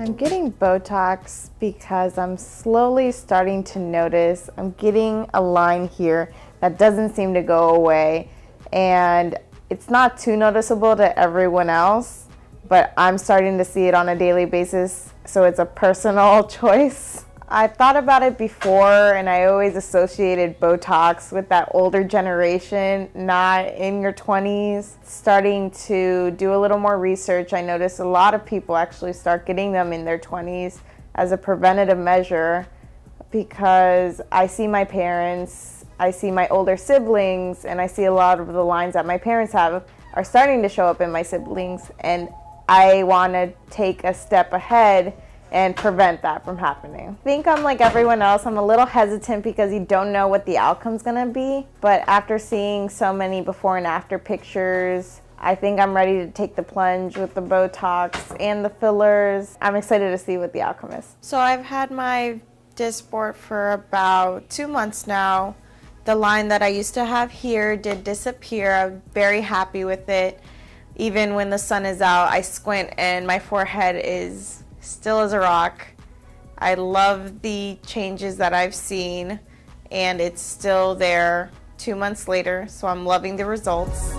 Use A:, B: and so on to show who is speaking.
A: I'm getting Botox because I'm slowly starting to notice I'm getting a line here that doesn't seem to go away, and it's not too noticeable to everyone else, but I'm starting to see it on a daily basis, so it's a personal choice. I thought about it before, and I always associated Botox with that older generation, not in your 20s. Starting to do a little more research, I noticed a lot of people actually start getting them in their 20s as a preventative measure, because I see my parents, I see my older siblings, and I see a lot of the lines that my parents have are starting to show up in my siblings, and I want to take a step ahead and prevent that from happening. I think I'm like everyone else. I'm a little hesitant because you don't know what the outcome's gonna be. But after seeing so many before and after pictures, I think I'm ready to take the plunge with the Botox and the fillers. I'm excited to see what the outcome is. So I've had my Dysport for about 2 months now. The line that I used to have here did disappear. I'm very happy with it. Even when the sun is out, I squint and my forehead is still as a rock. I love the changes that I've seen, and it's still there 2 months later, so I'm loving the results.